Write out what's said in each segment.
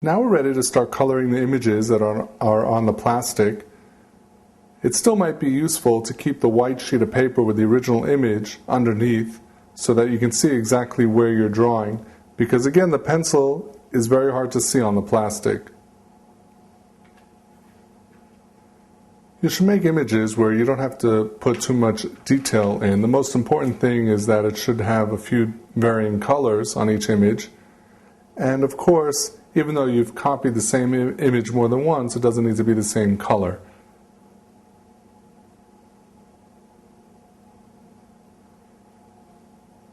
Now we're ready to start coloring the images that are on the plastic. It still might be useful to keep the white sheet of paper with the original image underneath so that you can see exactly where you're drawing, because again, the pencil is very hard to see on the plastic. You should make images where you don't have to put too much detail in. The most important thing is that it should have a few varying colors on each image. And of course, even though you've copied the same image more than once, it doesn't need to be the same color.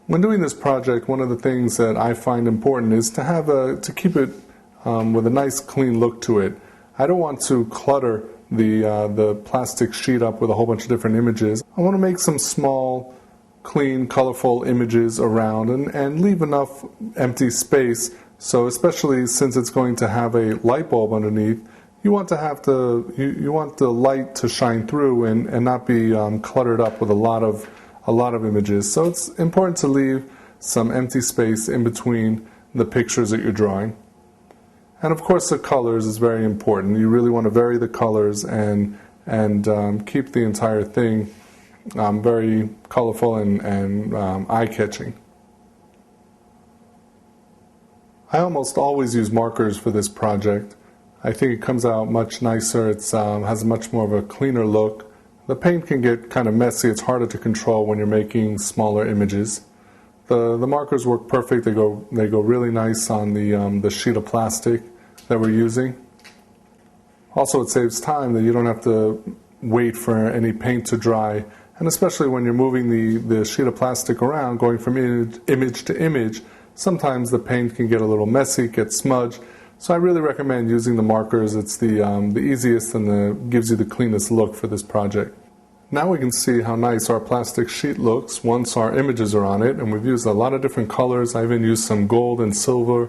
When doing this project, one of the things that I find important is to keep it with a nice clean look to it. I don't want to clutter the plastic sheet up with a whole bunch of different images. I want to make some small, clean, colorful images around and leave enough empty space. So especially since it's going to have a light bulb underneath, you want the light to shine through and not be cluttered up with a lot of images. So it's important to leave some empty space in between the pictures that you're drawing. And of course the colors is very important. You really want to vary the colors and keep the entire thing very colorful and eye-catching. I almost always use markers for this project. I think it comes out much nicer. It has much more of a cleaner look. The paint can get kind of messy. It's harder to control when you're making smaller images. The markers work perfect. They go really nice on the sheet of plastic that we're using. Also, it saves time that you don't have to wait for any paint to dry. And especially when you're moving the sheet of plastic around, going from image to image, sometimes the paint can get a little messy, get smudged. So I really recommend using the markers. It's the easiest and gives you the cleanest look for this project. Now we can see how nice our plastic sheet looks once our images are on it, and we've used a lot of different colors. I even used some gold and silver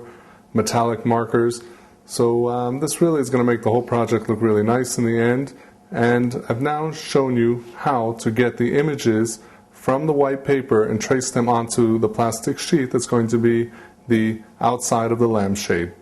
metallic markers. So this really is going to make the whole project look really nice in the end. And I've now shown you how to get the images from the white paper and trace them onto the plastic sheet that's going to be the outside of the lampshade.